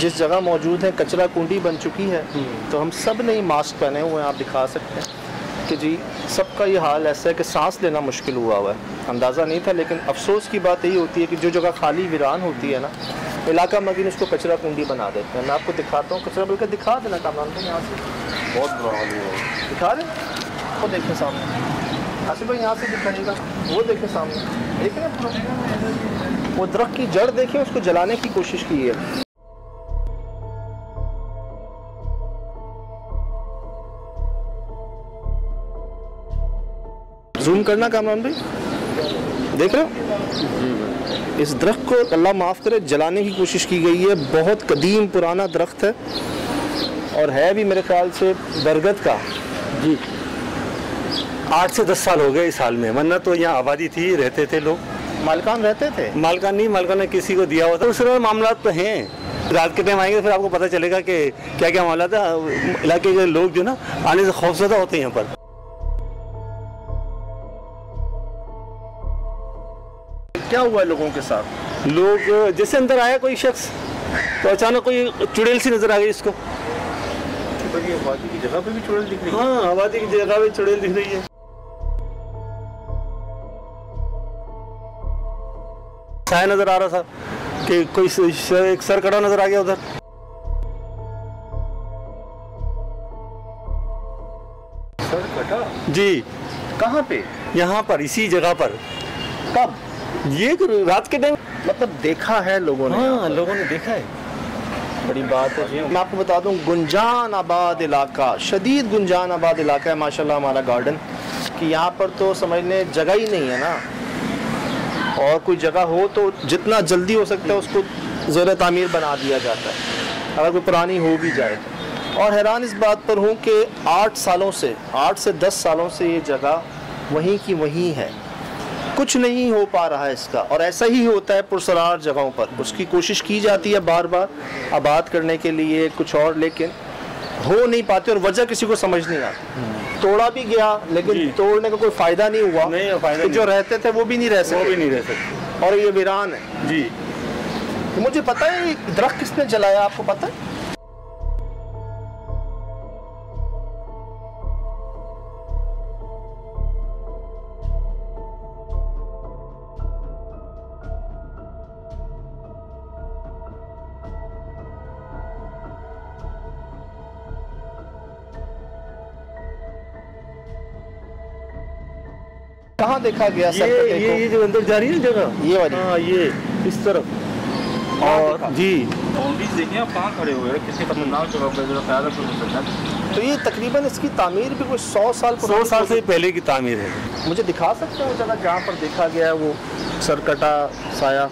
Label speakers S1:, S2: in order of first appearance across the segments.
S1: जिस जगह मौजूद है कचरा कुंडी बन चुकी है, तो हम सब ने ही मास्क पहने हुए हैं, आप दिखा सकते हैं कि जी सबका ये हाल ऐसा है कि सांस लेना मुश्किल हुआ है। अंदाज़ा नहीं था, लेकिन अफसोस की बात यही होती है कि जो जगह खाली वीरान होती है ना, इलाका मकीन उसको कचरा कुंडी बना देते हैं। मैं आपको दिखाता हूँ कचरा, बल्कि दिखा देना कामरान को यहाँ से, बहुत बुरा हाल है। दिखा रहे वो देखें सामने, आसिफ भाई यहाँ से दिखाइएगा, वो देखें सामने, देखें वो दरख्त की जड़ देखें, उसको जलाने की कोशिश की है। जूम करना कामरान भाई, देख रहे हो इस दरख्त को, अल्लाह माफ़ करे, जलाने की कोशिश की गई है। बहुत कदीम पुराना दरख्त है और है भी मेरे ख्याल से बरगद का जी।
S2: 8 से 10 साल हो गए इस हाल में, वरना तो यहाँ आबादी थी, रहते थे लोग।
S1: मालकान रहते थे?
S2: मालकान नहीं, मालकान ने किसी को दिया हुआ था। उस मामला तो हैं, रात के टाइम आएंगे फिर आपको पता चलेगा कि क्या क्या मामला था। इलाके के लोग जो ना आने से खौफजदा होते हैं यहाँ पर।
S1: क्या हुआ लोगों के साथ?
S2: लोग जैसे अंदर आया कोई शख्स, तो अचानक कोई चुड़ैल सी नजर आ गई इसको।
S1: ये आबादी की जगह पे भी चुड़ैल दिख रही है?
S2: हाँ, आबादी की जगह पे चुड़ैल दिख रही है। साया नजर आ रहा था कि कोई एक सरकड़ा नजर आ गया उधर।
S1: सरकटा?
S2: जी।
S1: कहाँ पे?
S2: यहाँ पर, इसी जगह पर।
S1: कब?
S2: ये रात के टाइम,
S1: मतलब देखा है लोगों ने?
S2: हाँ, लोगों ने देखा है।
S1: बड़ी बात है जी। मैं आपको बता दूं, गुंजान आबाद इलाका, शदीद गुंजान आबाद इलाका है माशाल्लाह हमारा गार्डन, कि यहाँ पर तो समझ लें जगह ही नहीं है ना, और कोई जगह हो तो जितना जल्दी हो सकता है उसको ज़ेर तामीर बना दिया जाता है, अगर कोई पुरानी हो भी जाए तो। और हैरान इस बात पर हूँ कि 8 से 10 सालों से ये जगह वहीं की वहीं है, कुछ नहीं हो पा रहा है इसका। और ऐसा ही होता है पुरसरार जगहों पर, उसकी कोशिश की जाती है बार बार आबाद करने के लिए कुछ और, लेकिन हो नहीं पाते और वजह किसी को समझ नहीं आती। तोड़ा भी गया लेकिन तोड़ने का कोई फ़ायदा नहीं हुआ, तो जो रहते थे वो भी नहीं रह सकते, और ये वीरान है जी। तो मुझे पता है दरख्त किसने जलाया, आपको पता है? कहाँ देखा गया?
S2: ये जो अंदर जा रही है जगह,
S1: ये वाली?
S2: हाँ, ये इस तरफ। और जी
S3: देखिए आप कहाँ खड़े हुए हैं, किसी खतरनाक जगह पर, जरा ख्याल रखो।
S1: तो ये तकरीबन इसकी तामीर भी कोई 100 साल
S2: से पहले की तामीर है।
S1: मुझे दिखा सकते हो जगह जहाँ पर देखा गया है वो सरकटा साया?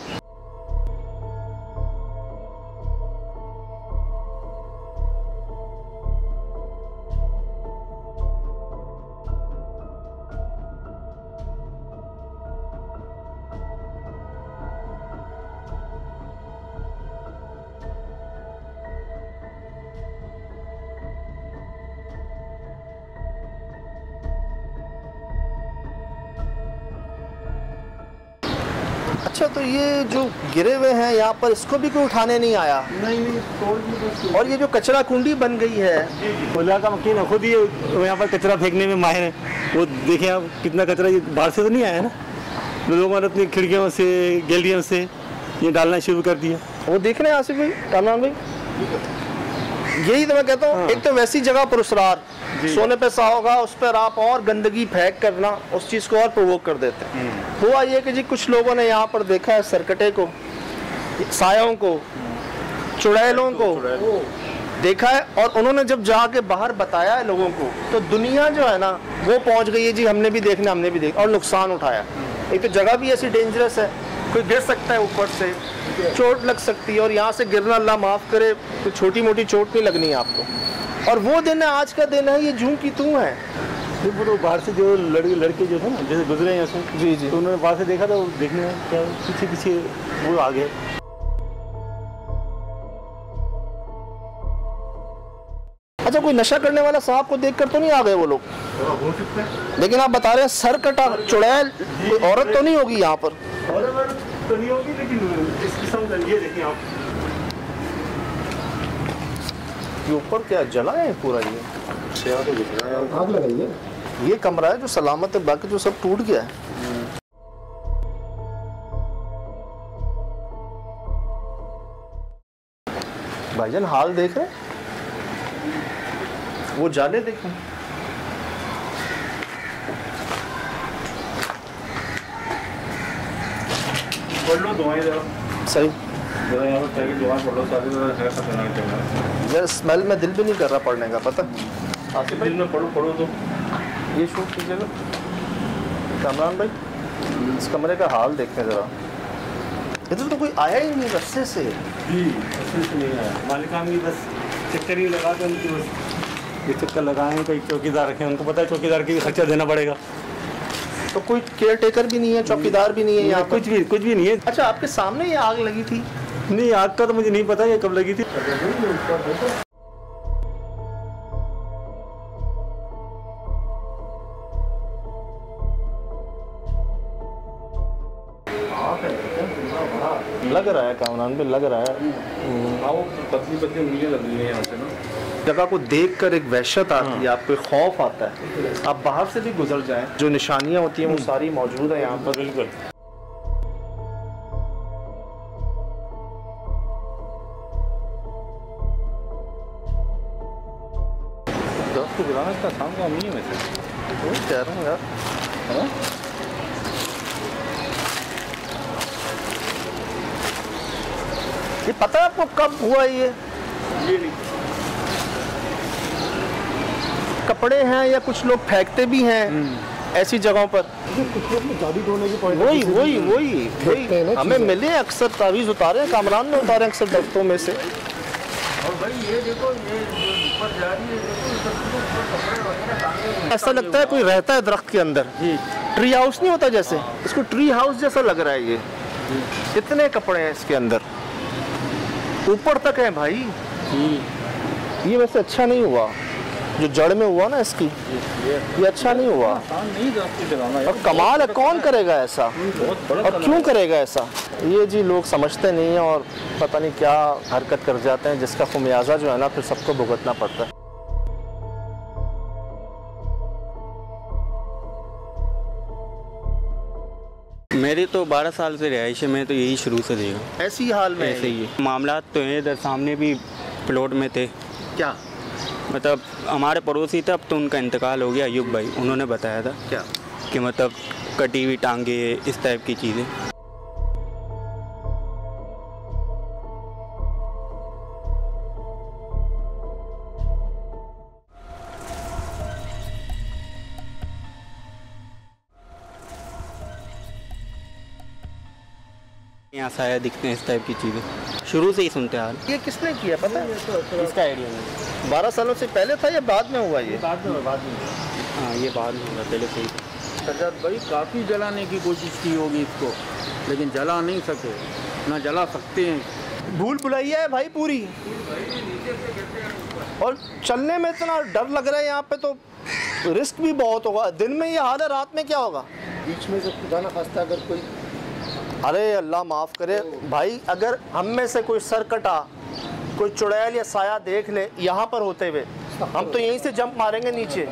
S1: अच्छा, तो ये जो गिरे हुए हैं यहाँ पर, इसको भी कोई उठाने नहीं आया?
S2: नहीं।
S1: और ये जो कचरा कुंडी बन गई है,
S2: इलाका मकीन है, खुद ये यहाँ पर कचरा फेंकने में माहिर है। वो देखें आप, कितना कचरा ये बाहर से तो नहीं आया ना, लोगों ने अपनी खिड़कियों से, गैलरियों से ये डालना शुरू कर दिया।
S1: वो देख रहे हैं आसिफ भाई, कामरान भाई, यही तो मैं कहता हूँ। हाँ। एक तो वैसी जगह पुरस्कार सोने पे होगा, उस पर आप और गंदगी फेंक करना उस चीज़ को और प्रोवोक कर देते हैं। हुआ ये कि जी कुछ लोगों ने यहाँ पर देखा है सरकटे को, सायों को, चुड़ैलों को देखा है, और उन्होंने जब जाके बाहर बताया है लोगों को, तो दुनिया जो है ना वो पहुँच गई है जी, हमने भी देखना, हमने भी देखा, और नुकसान उठाया। एक तो जगह भी ऐसी डेंजरस है, कोई गिर सकता है ऊपर से, चोट लग सकती है, और यहाँ से गिरना अल्लाह माफ़ करे तो छोटी मोटी चोट नहीं लगनी है आपको। और वो दिन है, आज का दिन है, ये जूं की तू है।
S2: वो तो बाहर से जो लड़के जो थे ना, जैसे गुजरे यहाँ से,
S1: जी,
S2: तो उन्होंने बाहर से देखा, तो देखने क्या पीछे वो आ गए।
S1: अच्छा, कोई नशा करने वाला सांप को देखकर तो नहीं आ गए वो लोग? लेकिन आप बता रहे हैं सरकटा चुड़ैल, कोई औरत तो नहीं होगी यहाँ पर?
S2: औरत तो नहीं होगी, लेकिन इस किस्म का ये देखिए आप,
S1: ये ऊपर क्या जला है पूरा? ये
S3: तो दिख रहा है,
S4: आग लगाई है।
S1: ये कमरा है जो सलामत है, बाकी जो सब टूट गया है। भाईजान हाल देख रहे हैं? वो जाले देखें।
S3: पढ़ लो दुआएं जरा,
S1: सही
S3: जरा यहाँ पर चाहिए दुआएं पढ़ लो सारी, जरा है खत्म नहीं चाहिए।
S1: यार स्मेल में दिल भी नहीं कर रहा पढ़ने का, पता?
S3: आसिफ दिल में पढ़ो तो।
S1: ये शूट कीजिएगा कामरान भाई, इस कमरे का हाल देखें जरा। इधर तो कोई आया ही नहीं रस्से से।
S2: जी अच्छे से नहीं आया, मालिकान की बस चक्कर ही लगा के उनकी बस ये चक्कर लगाए। कई चौकीदार रखे हैं, उनको पता है चौकीदार की भी खर्चा देना पड़ेगा।
S1: तो कोई केयर टेकर भी नहीं है, चौकीदार भी नहीं है यहाँ?
S2: कुछ भी नहीं है।
S1: अच्छा, आपके सामने ये आग लगी थी?
S2: नहीं, आग का तो मुझे नहीं पता ये कब लगी थी।
S1: लग रहा है कामरान पे, लग रहा है।
S3: वो पतली पतली उंगलियां लग रही हैं यहाँ से ना।
S1: जगह को देखकर एक वहशत आती है, आपको एक खौफ आता है। आप बाहर से भी गुजर जाएं, जो निशानियां होती हैं वो सारी मौजूद है यहाँ पर।
S2: बिल्कुल
S3: दस को गिराना इतना आसान काम नहीं है वैसे।
S1: वो कह रहा हूँ यार, ये पता है आपको कब हुआ ये? कपड़े हैं या कुछ लोग फेंकते भी हैं ऐसी जगहों पर?
S4: कुछ लोग जादू टोने की पॉइंट
S1: वही हमें मिले अक्सर, तावीज़ उतारे हैं, कामरान में उतारे अक्सर दफ्तरों में से।
S3: और भाई ये देखो, ये जो ऊपर जा रही है देखो,
S1: ऐसा लगता है कोई रहता है दरख्त के अंदर। ट्री हाउस नहीं होता जैसे, इसको ट्री हाउस जैसा लग रहा है ये। इतने कपड़े हैं इसके अंदर, ऊपर तक है भाई। ये वैसे अच्छा नहीं हुआ जो जड़ में हुआ ना इसकी, ये अच्छा नहीं हुआ।
S3: नहीं जलाना
S1: और कमाल है, कौन करेगा ऐसा और क्यों करेगा ऐसा? ये जी लोग समझते नहीं हैं और पता नहीं क्या हरकत कर जाते हैं, जिसका खुमियाजा जो है ना फिर सबको भुगतना पड़ता है।
S5: मेरी तो 12 साल से रिहाइश है, मैं तो यही शुरू से देखा।
S1: ऐसी हाल में
S5: ऐसे ही मामला तो है। इधर सामने भी प्लॉट में थे,
S1: क्या
S5: मतलब हमारे पड़ोसी थे, अब तो उनका इंतकाल हो गया, अयूब भाई, उन्होंने बताया था
S1: क्या
S5: कि मतलब कटी हुई टांगे, इस टाइप की चीज़ें। यहाँ साया दिखते हैं, इस टाइप की चीज़ें शुरू से ही सुनते आ रहे।
S1: ये किसने किया पता है?
S5: इसका आइडिया नहीं।
S1: 12 सालों से पहले था या बाद में हुआ ये?
S2: बाद में
S5: हाँ, ये बाद में होगा, पहले से ही।
S6: सज्जाद भाई काफ़ी जलाने की कोशिश की होगी इसको, लेकिन जला नहीं सके, ना जला सकते हैं।
S1: भूल भुलैया है भाई पूरी, और चलने में इतना डर लग रहा है यहाँ पे, तो रिस्क भी बहुत होगा। दिन में ये हाल है, रात में क्या होगा?
S4: बीच में से खुदा ना खास्ता अगर कोई,
S1: अरे अल्लाह माफ़ करे भाई, अगर हम में से कोई सर कटा, कोई चुड़ैल या साया देख ले यहाँ पर होते हुए, हम तो यहीं से जंप मारेंगे नीचे।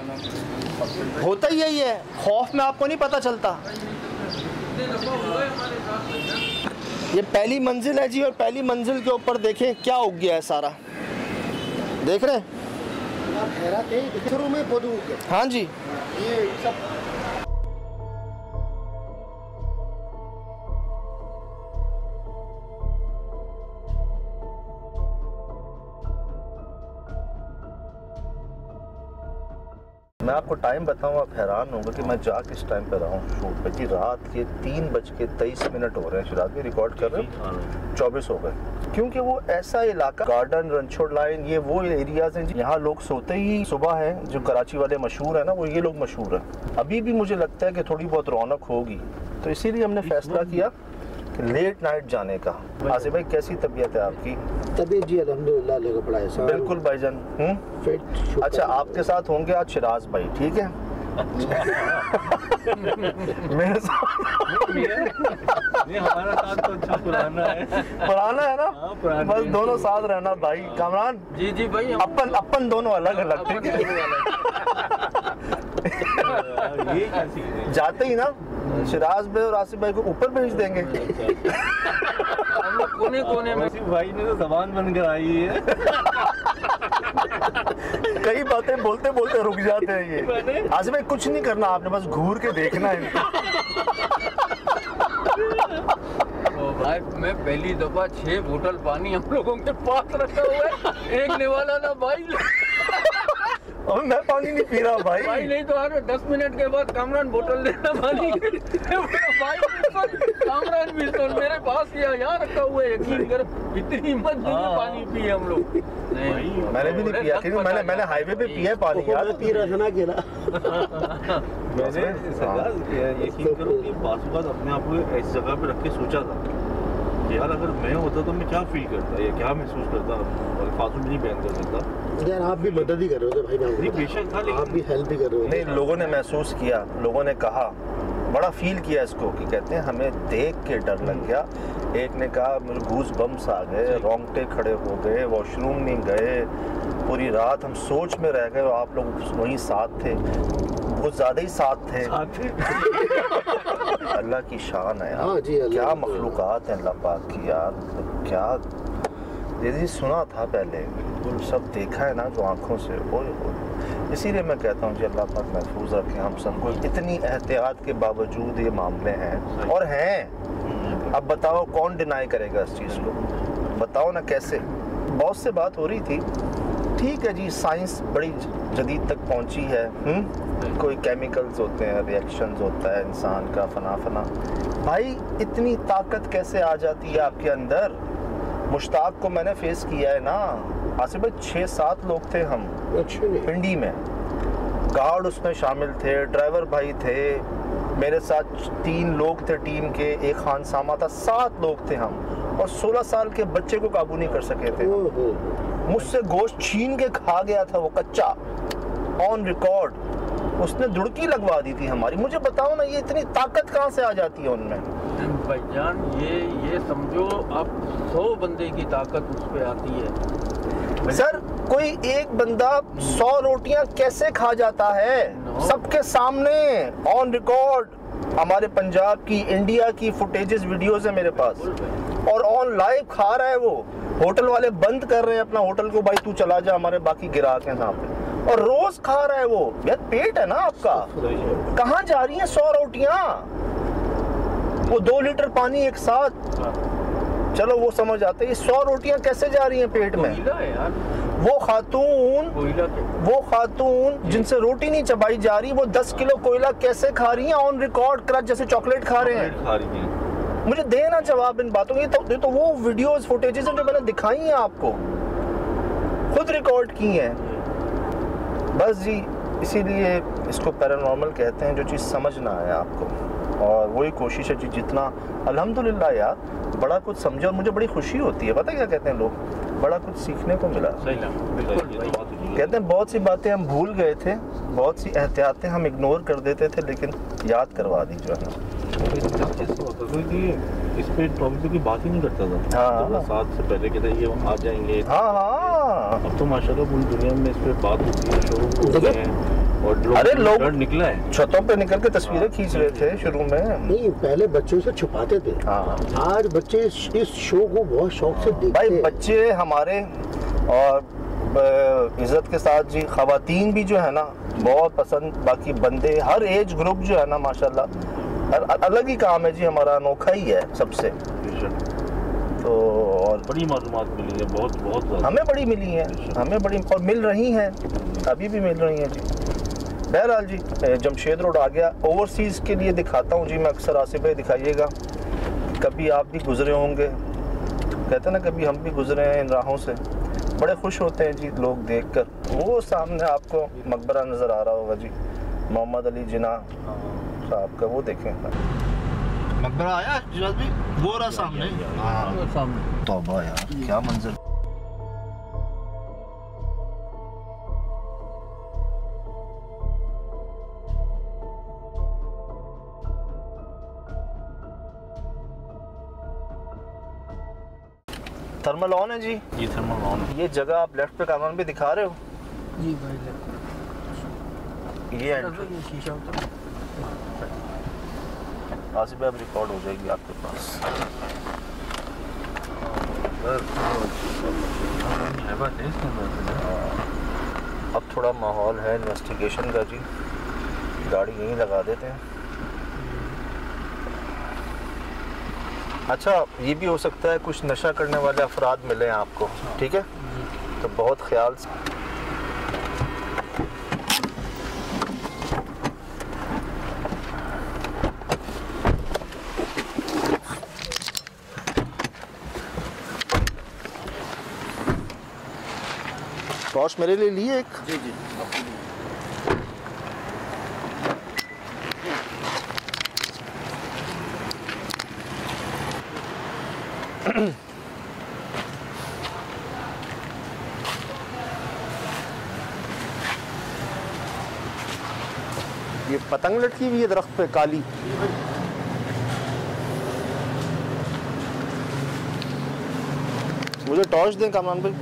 S1: होता ही यही है, खौफ में आपको नहीं पता चलता। ये पहली मंजिल है जी, और पहली मंजिल के ऊपर देखें क्या उग गया है सारा, देख रहे हैं?
S4: शुरू में पौधों के
S1: हाँ जी,
S4: ये सब
S1: मैं आपको टाइम बताऊं, आप हैरान होंगे कि मैं जा किस टाइम पे रहा हूँ शूट पे जी। रात के 3:23 हो रहे हैं, शिराज भी रिकॉर्ड कर रहे हैं, 24 हो गए। क्योंकि वो ऐसा इलाका, गार्डन, रणछोड़ लाइन, ये वो एरियाज हैं यहाँ लोग सोते ही सुबह है। जो कराची वाले मशहूर है ना, वो ये लोग मशहूर है। अभी भी मुझे लगता है कि थोड़ी बहुत रौनक होगी, तो इसीलिए हमने फैसला किया लेट नाइट जाने का। आसिफ भाई कैसी तबीयत है आपकी?
S4: तबीयत जी अल्हम्दुलिल्लाह अल्लाह का बड़ा एहसान।
S1: बिल्कुल भाईजान।
S4: फिट शुक्र।
S1: अच्छा, आपके साथ होंगे आज शिराज भाई, ठीक है? मेरे साथ
S3: नहीं, हमारा साथ तो अच्छा पुराना है।
S1: पुराना है ना,
S3: हाँ, पुराना
S1: बस
S3: है।
S1: दोनों साथ रहना भाई। कामरान
S6: जी जी भाई, हम
S1: अपन दोनों अलग अलग, ठीक है।
S3: ये कैसी है?
S1: जाते ही ना शिराज भाई और आसिफ भाई को ऊपर भेज देंगे।
S6: हम लोग कोने कोने में।
S3: आसिफ भाई ने तो जबान बनकर आई है।
S1: कई बातें बोलते बोलते रुक जाते हैं ये। आसिफ भाई कुछ नहीं करना, आपने बस घूर के देखना है इनको।
S6: तो भाई मैं पहली दफा 6 बोतल पानी हम लोगों के पास रखा हुआ है, एक निवाला ना भाई।
S1: और मैं पानी नहीं पी रहा भाई।
S6: भाई नहीं तो हर 10 मिनट के बाद कामरान बोतल देना पानी की। भाई कामरान भी तो मेरे पास यहाँ रखा हुआ है, यकीन कर, इतनी हिम्मत नहीं है, पानी पिए हम लोग। नहीं
S1: मैंने भी नहीं पिया, क्योंकि मैंने हाईवे पे पिया है पानी यार।
S4: पी रहा था ना अकेला।
S3: मैंने यकीन करो कि बासुबात अपने आप को ऐसी जगह पे रख के सोचा था कि यार अगर मैं होता तो मैं क्या फील करता या क्या महसूस करता, और फासू भी नहीं बयान कर सकता।
S4: यार आप भी मदद ही कर रहे हो भाई,
S3: नहीं बेशक था, लेकिन
S4: आप भी हेल्प ही कर रहे हो।
S1: नहीं, लोगों ने महसूस किया, लोगों ने कहा, बड़ा फील किया इसको कि कहते हैं हमें देख के डर लग गया। एक ने कहा मुझे गूज बम्स आ गए, रोंगटे खड़े हो गए, वॉशरूम नहीं गए, पूरी रात हम सोच में रह गए और आप लोग वहीं साथ थे, बहुत ज़्यादा ही साथ थे। अल्लाह की शान है
S4: हाँ
S1: यार,
S4: जी, अल्लाह
S1: क्या
S4: की
S1: मखलूक़ात है अल्लाह पाक की यार, क्या ये सुना था पहले, सब देखा है ना जो आँखों से। ओए इसीलिए मैं कहता हूँ जी अल्लाह पाक महफूज रखे हम सबको। इतनी एहतियात के बावजूद ये मामले हैं और हैं। अब बताओ कौन डिनाई करेगा इस चीज़ को, बताओ ना कैसे। बहुत से बात हो रही थी, ठीक है जी, साइंस बड़ी जदीद तक पहुंची है, कोई केमिकल्स होते हैं, रिएक्शंस होता है इंसान का, फना भाई इतनी ताकत कैसे आ जाती है आपके अंदर। मुश्ताक को मैंने फेस किया है ना आसिफ भाई, 6-7 लोग थे हम पिंडी में, गार्ड उसमें शामिल थे, ड्राइवर भाई थे, मेरे साथ 3 लोग थे टीम के, एक खानसामा था, 7 लोग थे हम, और 16 साल के बच्चे को काबू नहीं कर सके थे। मुझसे गोश्त छीन के खा गया था वो कच्चा, ऑन रिकॉर्ड। उसने दुड़की लगवा दी थी हमारी। मुझे बताओ ना ये इतनी ताकत कहाँ से आ जाती है उनमें।
S6: भाईजान ये समझो आप 100 बंदे की ताकत उस पे आती है।
S1: सर कोई एक बंदा 100 रोटियां कैसे खा जाता है सबके सामने, ऑन रिकॉर्ड। हमारे पंजाब की, इंडिया की फुटेजेस, वीडियोस है मेरे पास, और ऑन लाइव खा रहा है वो। होटल वाले बंद कर रहे हैं अपना होटल को, भाई तू चला जा, हमारे बाकी ग्राहक हैं यहाँ पे, और रोज खा रहा है वो। यार पेट है ना आपका, कहाँ जा रही हैं 100 रोटियां, वो 2 लीटर पानी एक साथ, चलो वो समझ आते हैं। 100 रोटियां कैसे जा रही हैं पेट में।
S6: यार
S1: वो खातून जिनसे रोटी नहीं चबाई जा रही, वो 10 किलो कोयला कैसे खा रही हैं, ऑन रिकॉर्ड, क्रच जैसे चॉकलेट खा रहे हैं। मुझे देना जवाब इन बातों की। तो वो वीडियोस फुटेजेस हैं जो मैंने दिखाई हैं आपको, खुद रिकॉर्ड की हैं। बस जी इसीलिए इसको पैरानॉर्मल कहते हैं, जो चीज़ समझ ना आए आपको, और वही कोशिश है जी जितना। अल्हम्दुलिल्लाह यार बड़ा कुछ समझे, और मुझे बड़ी खुशी होती है, पता है क्या कहते हैं लोग, बड़ा कुछ सीखने को मिला। कहते हैं बहुत सी बातें हम भूल गए थे, बहुत सी एहतियातें हम इग्नोर कर देते थे, लेकिन याद करवा दी जो है।
S3: इस पे टॉपिक की बात ही नहीं करता था।
S1: हाँ।
S3: 7 से पहले कहते ये आ जाएंगे।
S1: हाँ।
S3: अब तो माशाल्लाह पूरी दुनिया में इस पे बात होती है, शो होते हैं, और लोग निकला है,
S1: छतों पे निकल के तस्वीरें खींच रहे थे शुरू में।
S4: नहीं, पहले बच्चों से छुपाते थे, आज बच्चे इस शो को बहुत शौक से देखते
S1: भाई
S4: हैं।
S1: बच्चे हमारे, और इज्जत के साथ जी ख़वातीन भी जो है ना बहुत पसंद, बाकी बंदे, हर एज ग्रुप जो है ना माशाल्लाह अलग ही काम है जी हमारा, अनोखा ही है सबसे। तो और
S3: बड़ी मालूमात मिली है, बहुत
S1: हमें बड़ी मिली हैं, हमें बड़ी, और मिल रही हैं, अभी भी मिल रही हैं जी। बहरहाल जी जमशेद रोड आ गया, ओवरसीज़ के लिए दिखाता हूँ जी मैं अक्सर, आसिफ भाई दिखाइएगा, कभी आप भी गुजरे होंगे, कहते ना कभी हम भी गुजरे हैं इन राहों से, बड़े खुश होते हैं जी लोग देखकर। वो सामने आपको मकबरा नज़र आ रहा होगा जी, मोहम्मद अली जिन्ना साहब का, वो देखें मकबरा आया जी, वो रहा सामने। तौबा यार क्या मंजर। थर्मल ऑन है जी।
S3: ये थर्मल ऑन है।
S1: ये जगह आप लेफ्ट पे कामरान पे दिखा रहे हो,
S6: जी भाई
S1: ये एंट्री।
S6: ये शीशा उतर
S1: आसिफ भाई अब रिकॉर्ड हो जाएगी आपके पास। अब थोड़ा माहौल है इन्वेस्टिगेशन का जी, गाड़ी यहीं लगा देते हैं। अच्छा ये भी हो सकता है कुछ नशा करने वाले अफराद मिले हैं आपको, ठीक है, तो बहुत ख्याल से। टॉर्च मेरे लिए लिए एक।
S3: जी जी।
S1: ये पतंग लटकी हुई है दरख्त पे काली। मुझे टॉर्च दें कामरान भाई।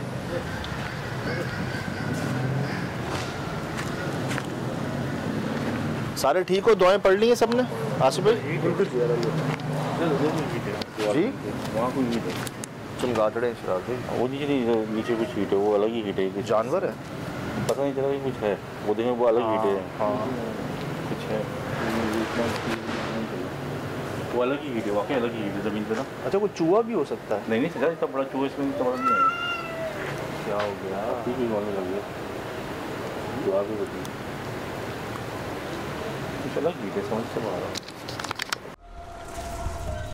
S1: सारे ठीक हो, दुआएं पढ़ ली हैं सबने आसिफ भाई? जी
S3: वहाँ कोई हीट है,
S1: चमगादड़े शराबी
S3: वो नीचे कुछ हीट है, वो अलग ही हीट है। कुछ
S1: जानवर है,
S3: पता नहीं चला कि कुछ है, वो देखें वो अलग हीट है।
S1: हाँ
S3: कुछ है, वो अलग ही हीट है, वाकई अलग ही हीट है ज़मीन पे ना।
S1: अच्छा कोई चूहा भी हो सकता है?
S3: नहीं सजा, इतना बड़ा चूहा इसमें इतना बड़ा नहीं है।
S1: क्या हो गया?
S3: ठीक ही मालूम लग गया, दुआ भी होती है, कुछ अलग हीट है, समझ से बाहर।